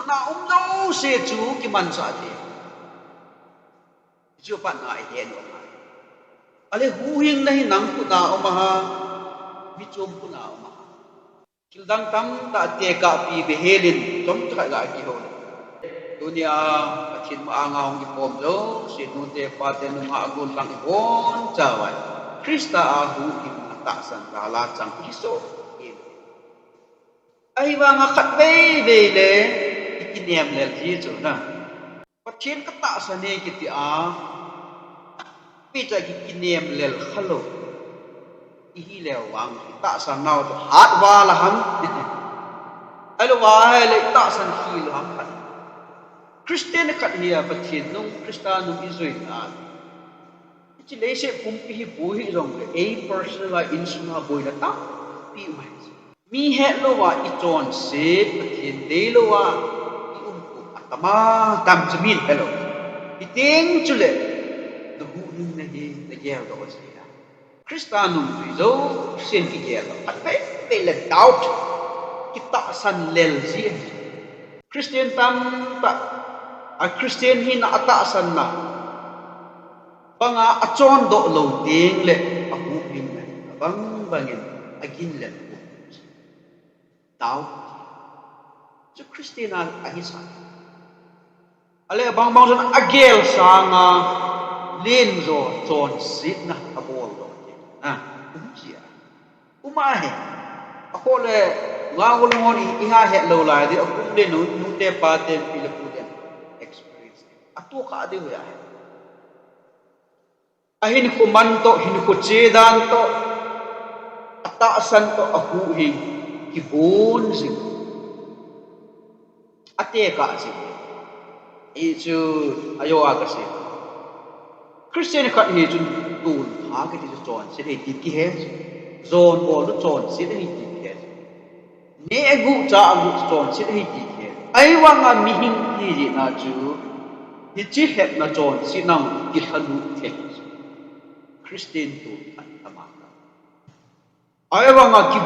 na đâu sẽ chú cái man sa đi chú bạn ngại hiện rồi ale hu hing nahi nang ku na omaha bichom ku na omaha kildang tam ta te ka pi behelin tom ta la ki ho dunia pathin ma anga hong ki pom zo sin nu te pa te nu ha gun lang bon chawai krista a hu hing ta san ta la chang ki so ai wa nga khat be be le ikiniam le ji chu na pathin ka ta san ne ki ti a Pita kinem lel khalo ihi lel wang ta san nau to hat wa la ham ai lo wa hai le ta san hi lo ham khat Christian khat hiya pathin nung Christian nung izoi na chi le se pum pi bu hi rong a person la in suna boy na ta pi mai mi he lo wa I chon se pathin de lo wa I ku atama tam chmin hello I ting chule the who in the gel do was here. Christianum zo sin ki gel. At pe le doubt kita san lel si. Christian tam ta a Christian hin na ata san na. Banga achon do lo ding le a hu hin na. Bang bangin agin le. Doubt. So Christian a hisa. Ale bang bang san agel sanga lên rồi tròn xít na abol rồi cũng chia umahe ako le ngawul ngon iha he lo la di aku le nu te pa te pilapu den experience atu ka de ya ahin ko man to hin ko chedan to ata san to aku hi ki bon sing ate ka sing e chu ayo aga sing Christian khat hi chun tun ha ke ti chon se dei ti ki he zon bol lu chon se dei ti ki he ne gu cha gu chon se dei ti ki he ai wa nga mi hing hi ji na chu hi chi het na chon si nang ki hanu the Christian tu atama ai wa nga ki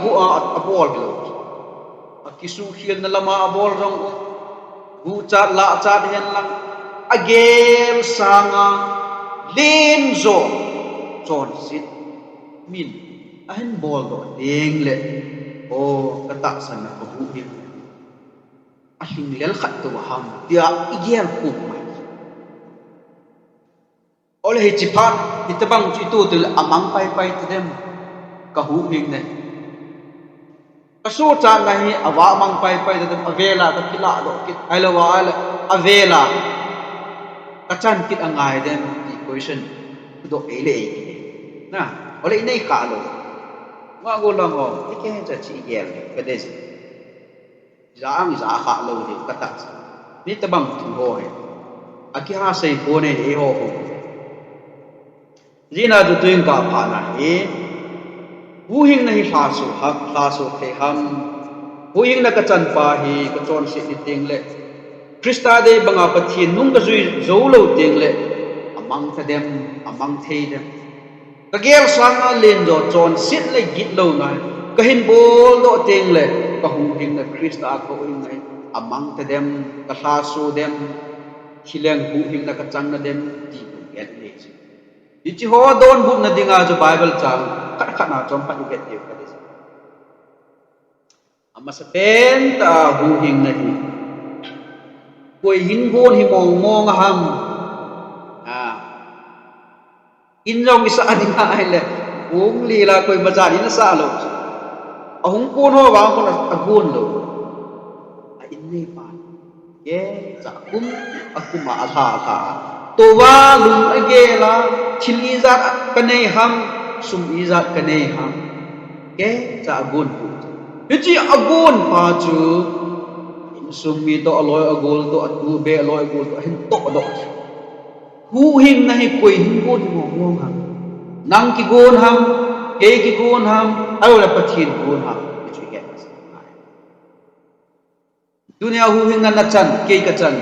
go a bol lo a ki su hian na lama a bol rong gu cha la cha hen lang agel sanga len zo chon sit min ahin bol do ding le o kata san na bu hi ahing lel khat to ham dia igel ku mai ole hi chipan itabang chi tu til amang pai pai to dem ka hu hing ne kaso cha na hi awa amang pai pai to dem avela ka kila do kit ai la wa avela kachan kit angai dem equation do ele na ole nei ka lo wa go lang ho ke cha chi gel ka de za ang za kha lo de kata ni tabang thu ho he aki ha sei ko ne e ho ho jina du tuing ka pha na he hu hing na hi hla so the ham hu hing na kachan pa hi ka chon si ni ting le Krista de banga pathin nung ka zui zo lo ting le amang ta dem amang thei dem ka gel sang a len do chon sit le git lo na ka hin bol do ting le ka hu hing na Krista ko ing nai amang ta dem ka hla so dem hileng hu hing na ka chang na dem ti ku get le chi chi ho don bu na dinga jo Bible chang khat khat na chom pa ni get ti ka de ama sa pen ta hu hing na hi koi hin gon hi mong mong ham in rong isa ading ai le ung li la koi bazaar in sa lo ahung kun ho wa ko agun lo a in nei pa ye cha kum akuma atha kha to wa lum age la chil izat kanei ham sum izat kanei ham ye cha agun chi agun pa chu sumi to aloy agol to atu be aloy agol to hin to do hu him na hi koi hin gon mo mo ham nang ki gon ham ke ki gon ham alo la pathin gon ham which we get dunia hu hing na chan ke ka chan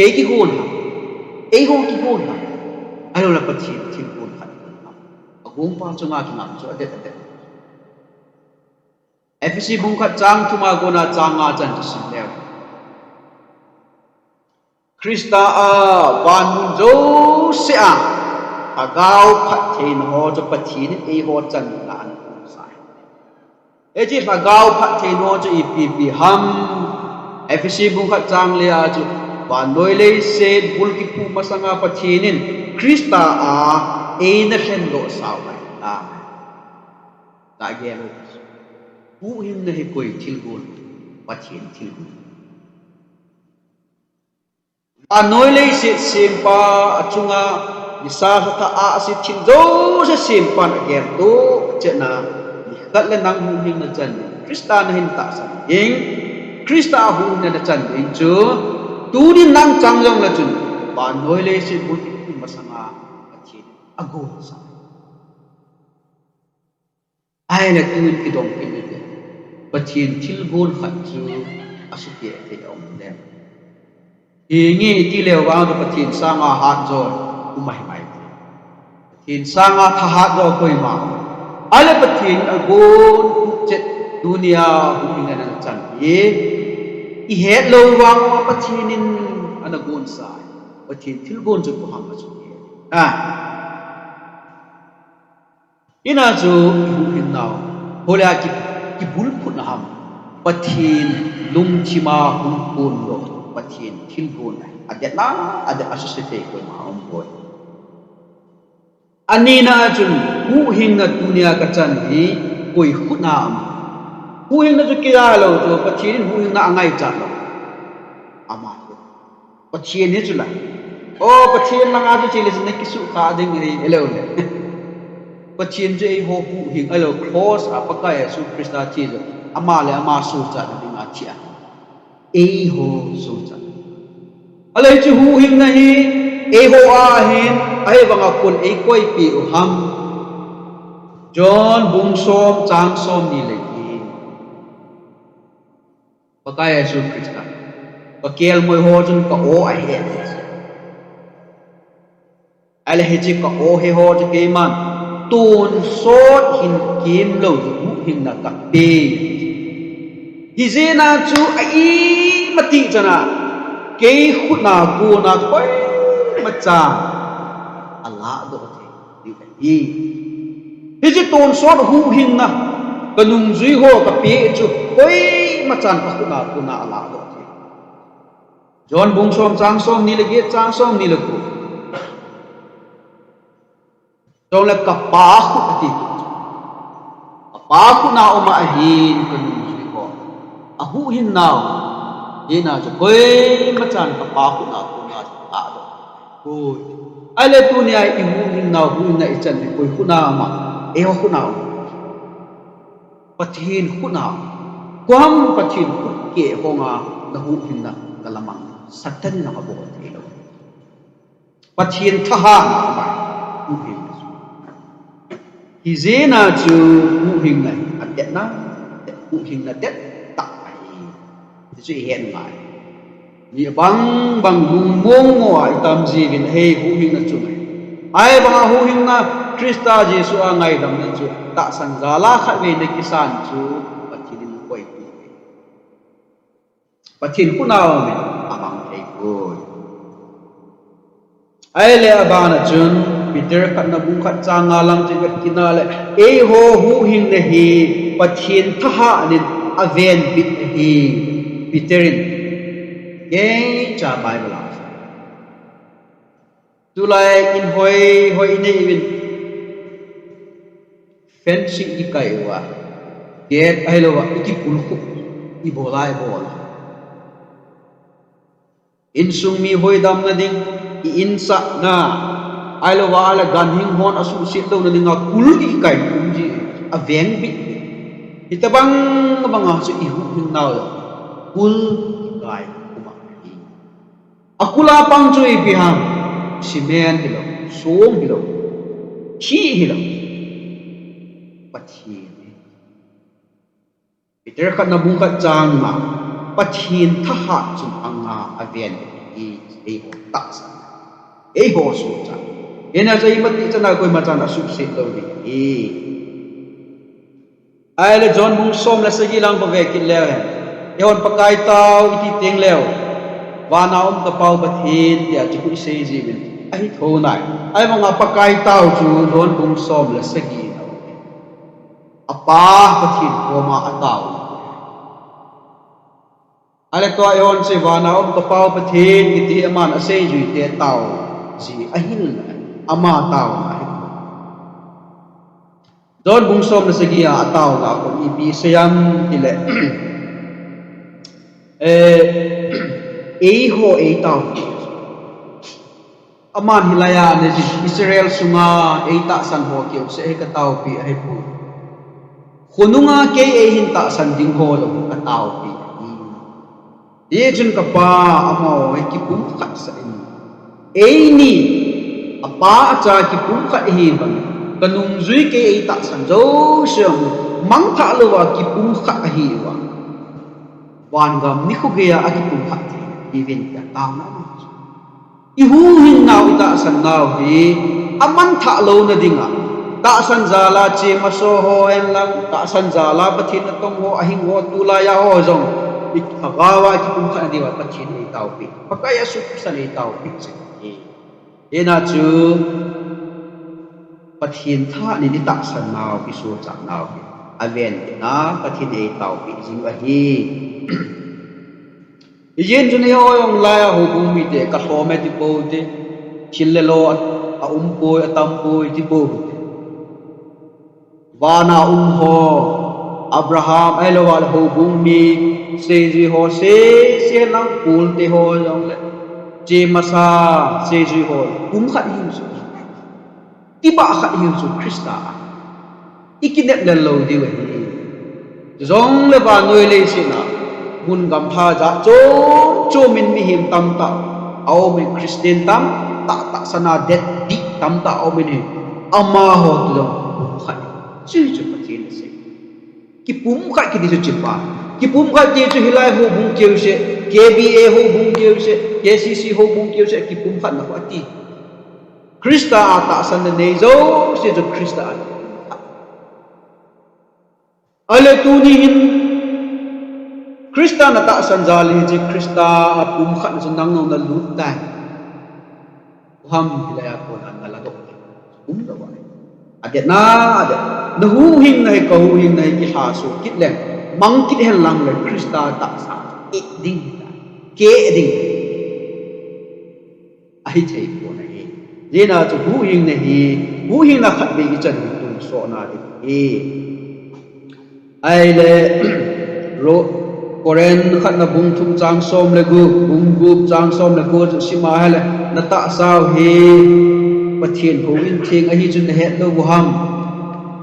ke ki gon ham e gon ki gon ham alo la pathin thin gon khat agum pa chunga ki ngam chu adet FPC bung khat chang thuma gona changa chan sin lew Krista a van mun zo se a agao phat thein ho cho pathin e ho chan na an sai e chi agao phat thein ho cho ipp ham fc bung khat chang le a chu van noi le se bul ki pu masanga pathinin Krista a e na hlen do sao mai ta ge lo pu hin na hi koi thil gol pathin thil gol anoi le se sempa achunga isa sa a si thil do se sempa na ger do chena kat le nang hu hing na chan Krista na hin ta san ing Krista hu na chan ing chu tu ni nang chang long la chun ba noi le se bu ti masanga pathin ago sa ai là tu ki dong ki ni pathin thil gol khat chu asu ke te om le ngi ti leo wa do pathin sanga hat jo umai mai pathin sanga tha hat jo koi ma ale pathin agon chet dunia huminga na chan ye I het lo wang pathin in anagon sa pathin thil gon chu ko ham chu ina chu humin naw hola ki bul phut na ham pathin lung chima hun kun lo pathin thil gon adet na adet associate ko ma om boy anina chun hu hing na dunia ka chan hi koi khuna am hu hing na chu kira lo chu pathin hu hing na angai cha lo ama pathin ni chu la o pathin na nga chu chile ne kisu kha ding ri elo le pathin je ho hu hing alo cross apakai su krista chi zo ama le ama su cha ni nga chia e ho su cha alai chu hu hing na hi e ho a hin ai wanga kun e koi pi u ham John bung som chang som ni le ki pakai su krista pakel moi ho jun ka o ai he ai le he chi ka o he ho je ke man tun sot hin kim lo hu hing na ka pe hi je na chu ai mati chana ke khut na ku na koi ma cha ala do the hi hi ji ton sot hu hing na kanung zui ho ka pe chu koi ma chan ka khut na ku na ala do the John bung som chang som ni le ge chang som ni le ku Trong là cả ba khu thì ba khu nào mà hin cái gì có hu hin nào hin nào cho quê mà chẳng cả ba khu nào cũng là cả đó ôi ai lấy tu này hu hin nào hu hin này chẳng thì quê khu nào mà eo khu nào pathin khu nào quam pathin khu kệ hong à là hu hin nào cái làm ăn sát thân nào có bộ thế đâu pathin tha ha mà hu hin hi je na chu hu hing này adet na hu hing na det tak ai chu hen mai ni bang lung mong ngoi tam ji vin he hu hing na chu mai ai bang hu hing na Krista Jesu a ngai dam na chu ta san zala khat ve ne kisan chu pathin koi pathin ku naw me amang thei ko ai le abana chun Peter khat na bung khat cha nga lam che kina le e ho hu hing ne hi pathin tha ha nin aven bit hi Peterin ye cha Bible tu lai in hoi ne even fencing i kai wa get ai lo wa ki pul khu i bolai bol in sung mi hoi dam na ding i in sa na ai lo wa la gan hing hon asu sit lo na ninga kul i kai kum ji a veng bi itabang banga su i hu hing naw kul kai kuma akula pang chu i biham simen hilo som hilo chi hilo pathin Peter khat na bung khat chang ma pathin tha ha chung anga aven e ho ta sa e ho su cha ena sai mati chana koi ma chana su se lo ni ai le John bung som la sagi lang ba ve kil le e hon pakai tau iti teng leo và nào ông tập bao bát hin thì chú cũng xây gì mình ai thô này ai mà ngapa cái tao chú đón bung xóm là sẽ gì đâu apa bát hin của mà tao ai to ai on se và nào ông tập bao bát hin thì thì mà nó xây gì thì tao gì ai hin ama tao này đón bung xóm là sẽ gì à tao là còn ibi sayam thì lệ ấy ho ấy tao aman hilaya ne Israel sunga ấy ta san ho kiêu sẽ cái tao pi ai pu khununga ke ấy hin ta san ding ho lo cái tao pi ye jun ka pa amo ai ki pum khat sa ấy ni apa acha ki pum khat hi ban kanung zui ke ấy ta san zo shem mang tha lo wa ki pum khat hi wa wan gam ni khu ge ya ki pum khat even ka tao na i hu hin nào ta san nào hi aman tha lo na dinga ta san zala che ma so ho en lang ta san zala pathin na tong ho ahing ho tu la ya ho jong ik agawa ki kum kha di wa pathin ni tau pi pakaya su san ni tau pi se e na chu pathin tha ni ta san nào pi su cha nào pi aven na pathin ni tau pi jing wa hi yen jun yo yong la ho bum mi te ka ho me ti po te chille lo a po a tam po ti po wa na ho Abraham ai lo wal ho bum mi se ji ho se lang pul te ho yong le je masa se ji ho bum khat hin su ti ba khat hin su Krista ikinet le lo di we zong le ba noi le si na hun gam tha ja cho min mi him tam ta au min Christian tam ta sana det dik tam ta au min ama ho tu dong khai chi chu pathin se ki pum khai ki di chu pa ki pum khai ti chu hilai ho bung keu se KBA ho bung keu se KCC ho bung keu se ki pum khat na ko ti Krista ta san ne zo se chu Krista ale tu ni hin Krista na ta san jali ji Krista pum khat na nang no na lut dai ham hilaya ko na la do da wa ade na hu hin nai ko hu hin nai ki ha su kit leng mang kit hen lang le Krista ta sa e ding ke ding ai thei ko na he je na chu hu hin na khat be ki chan tu so na de ai le ro Koren khat na bung thum chang som le gu bung gup chang som le gu si ma hele na ta sao he pathin ho in thing a hi chun he lo bu ham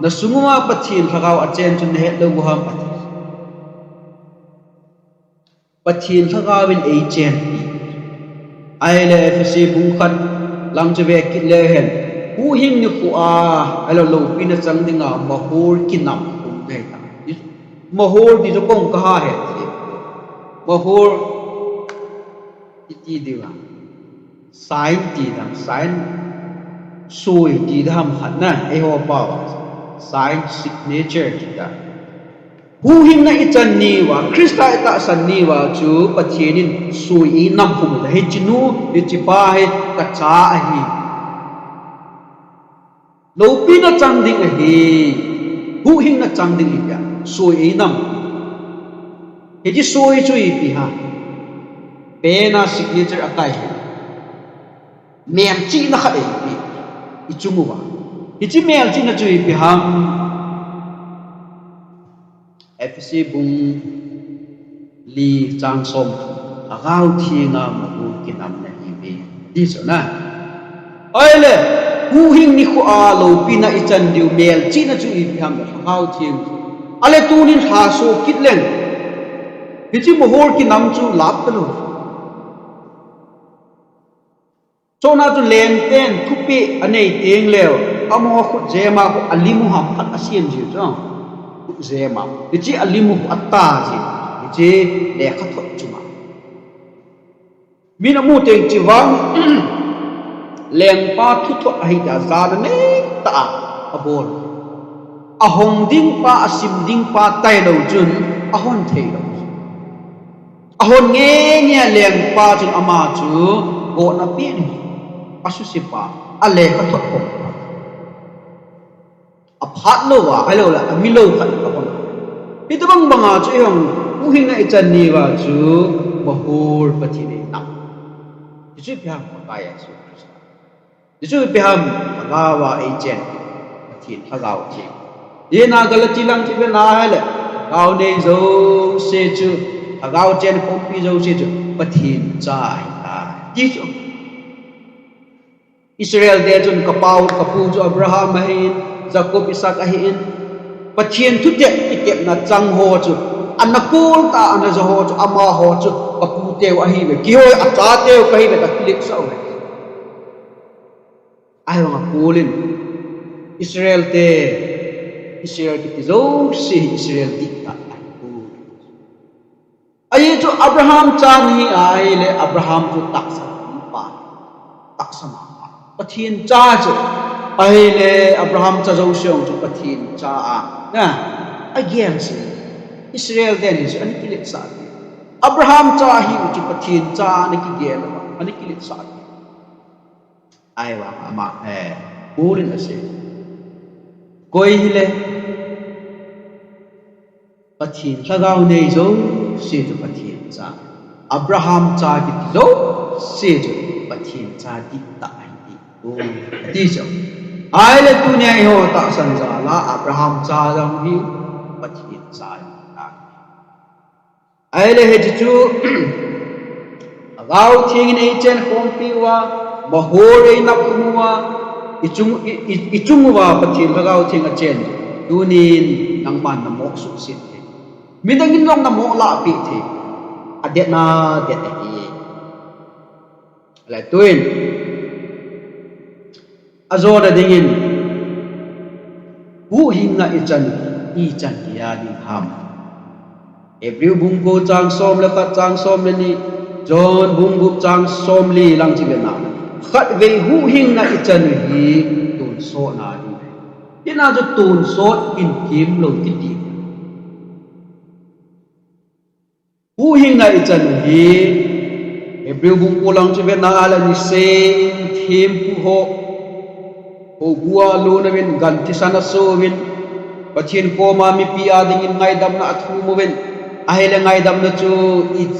na sunguma pathin thakau a chen chun he lo bu ham pathin thakau in a chen ai le fc bung khat lang che ve kit le hen hu hing ni ku a alo lo pin na chang dinga ma hor kinam kum de ta ma hor di jo kong ka ha he mahor iti diwa sign ti dam sign sui ti dam khat na e ho pa sign signature ti da hu hin na ichan ni wa Krista ta san ni wa chu pathianin sui nam kum la he chinu e chi pa he ka cha a hi lo pi na chang ding a hi hu hin na chang ding ya sui nam he ji soi chui pi ha pe na signature atai mem chi na khat pi i chumu wa he ji mem chi na chui pi ha fc bung li chang som agau thi nga mu ki nam na hi be di so na ai le hu hing ni khu a lo pi na i chan diu mel chi na chui pi ham agau thi ale tu nin ha so kit len hichi mohor ki nam chu lap talo chona chu len ten thupi anei teng leo amo khu jema khu alimu ham khat asien ji cho khu jema hichi alimu atta ji hichi le kha thot chuma mina mu teng chi wang leng pa thu tho ai da za ne ta abol ahong ding pa asim ding pa tai lo chun ahon thei lo ahon nge leng pa chung ama chu go na pi ni asu sipa ale ka thot ko aphat lo wa alo la amilo khat ka kon ito bang mga chu yung uhin na ichan ni wa chu mahur pati ni na ito piham kaya su Krista ito piham agawa agent pati agaw chi ye na galati lang chi na hele gaw ne zo se chu agaw chen pompi zo se chu pati chai ta di chu Israel de chun kapaw kapu chu Abraham hin Jacob Isaac ahin pathian thu te kitep na chang ho chu anakul ta ana zo ho chu ama ho chu kapu te wa hi be ki ho a cha te ka hi be ta clip sa we ai wa pulin Israel ki zo si Israel di ta ai chu Abraham cha ni ai le Abraham chu taksa pa taksa ma pathian cha chu ai le Abraham cha zo siong chu pathian cha a na again si Israel den is an kilit sa Abraham cha hi chu pathian cha ni ki gel an kilit sa ai wa ama pulin ase koi hile pathian lagaw nei zo se chu pathian cha Abraham cha ki zo se chu pathian cha di ta ai di cho ai le tu ne ho ta san za la Abraham cha dang hi pathian cha ai le he chu agaw thing nei chen kom piwa mahore na kumwa ichung wa pathian lagaw thing a chen tunin nang man na mo su sin midangin long na mo la pi the adet na det hi la tuin azora dingin hu hinga ichan ya ding ham every bungko chang som la ka chang som ni John bungbu chang som li lang chi na khat ve hu hinga ichan hi tun so na ni ina jo tun so in kim lo ti ti hu hinga ichan hi every bungko lang chi na ala ni se thim pu ho Ogua lo na win ganti sana so win pathin ko ma mi pi ading in ngai dam na athu mo win ahele ngai dam na chu it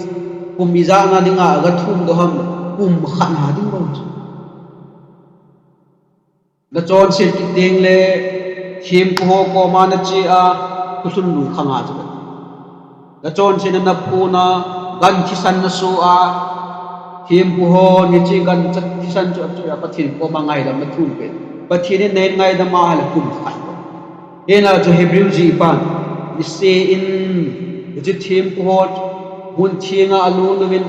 kum iza nga dinga ga thum do ham kum khana ding bo na chon sin ki ding le him ko ko ma na chi a kusun lu khanga chu na chon sin na pu na ganti sana so a him ko ho ni chi gan chat ti san chu ya pathin ko ma ngai dam na thum pe pathin ne ngai da ma hala kum khan ena jo Hebrew ji pan ise in ji thim ko hot mun thinga alu novin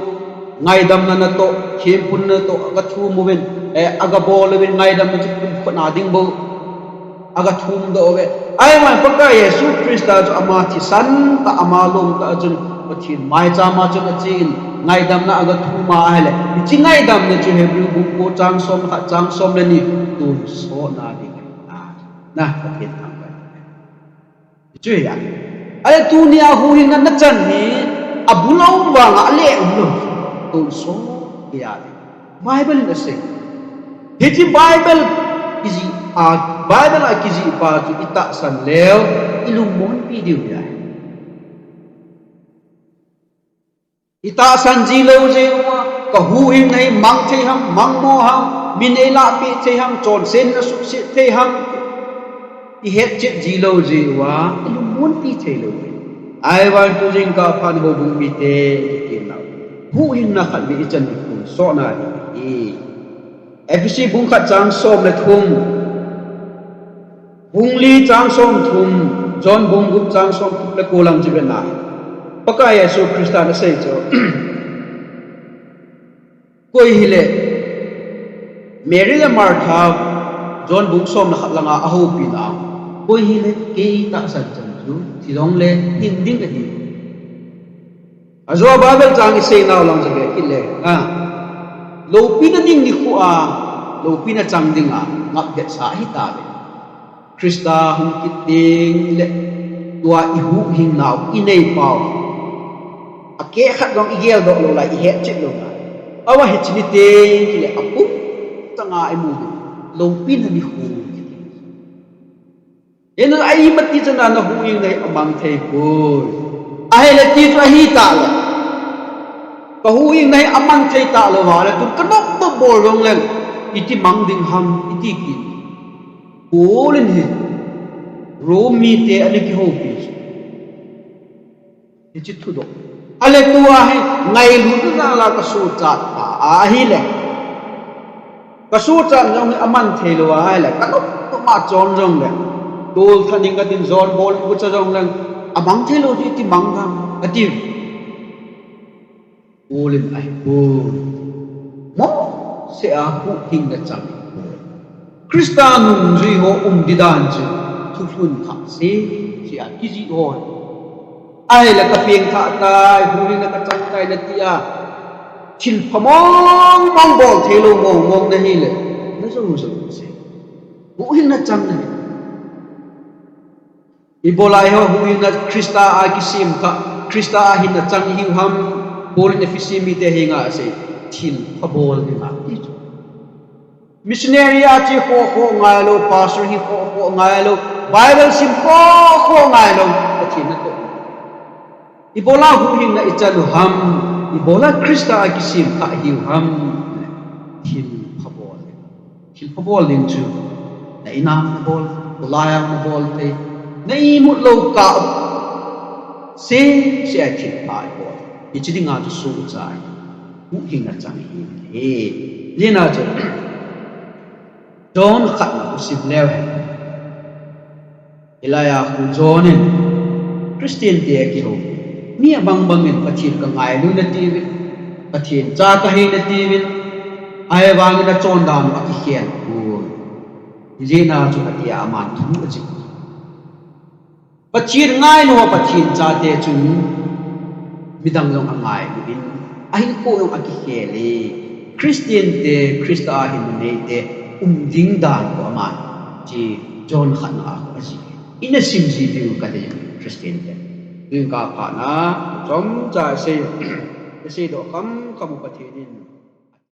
ngai dam na to thim pun na to aga thu movin aga bol win ngai dam ji kum khona ding bo aga thum do we ai ma pakka Yesu Krista jo ama thi san ta ama lom ta jun pathin mai cha ma jun achin ngai dam na aga thu ma hele chi ngai dam na chu Hebrew book ko chang som le ni tu so na di na pathin thang ba chu ya ai tu ni a hu hin na chan ni abulau wa nga le lo tu so ya Bible na say hiti Bible kizi a Bible a kizi pa chu ita san leo ilumon video ya ita san ji lo je wa ka hu hin nei mang the ham mang mo ham min ei la pi the ham chon sen na su se the ham i het chet ji lo je wa ilumon pi the lo I want to drink a pan ho bung mi te ki na hu hin na khat bi chan ku so na ni FPC bung khat chang som le thum bung li chang som thum John bung gup chang som le ko lang ji na paka Yesu Krista na sei cho koi hile Mary la Martha John bung som na khat langa a ho pi na koi hile ke ta san chan chu thi dong le ding ding ka hi azwa Bible chang sei na lang je ki le lo pi na ding ni khu a lo pi na chang ding a ngap de sa hi ta le Krista hum ki ding le tua i hu hing nau i nei pau a ke khat dong igel do lo lai he chit lo na awa he chini te ki le apu tanga ai mu lo pin ni hu yen ai mati chana na hu ing nei amang thei ko ai le ti tu hi ta le ka hu ing nei amang thei ta lo wa le tu kanok bo bol rong len iti mang ding ham iti ki ko len hi ro mi te ani ki ho pi chi thu do ale tua hai ngai lu na la ka su cha a hi le ka su cha ngong aman thei lo ai le ka nok to ma chon rong le dol thaning ka tin zon bol bu cha rong lang amang thei lo ti mang gam ati olin ai ko mo se a hu hing na chang krista nung ji ho di dan ji thu thun kha se si a ki ji ho ai la ka peng tha tai hu na ka chang tai na ti a thil phamong mong bol thelo ngong na hi le na so se hu hing na chang na ibolai ho hu hing na krista a ki sim ka krista a hin na chang hi ham bol ne fisimi te hinga se thil phabol ni ma ti missionary a chi ho ngai lo pastor hi ho ngai lo bible sim ho ngai lo ti na to ibola hu hing na ichalu ham ibola krista a kisim ka hi ham thil phabol ding chu na inam na bol ulaya na bol te na i mut lo ka se a thil pa bol ichidi nga tu su chai hu hing na chang hi he lena chu don khat na usib lew he ilaya hu jonin christian te ki ho mi bang in pathin ka ngai lu na ti win pathin cha ka he na ti win ai wang na chon dan ma ki hian ku je na chu ati aman thu a chi pathin ngai no pathin cha te chu midang long angai bin ahin ko yung aki hele christian te krista hin ne te ding dan ko aman chi john khan a ko asi ina sim ji du ka de christian te yung ka na chom cha se do kam pathin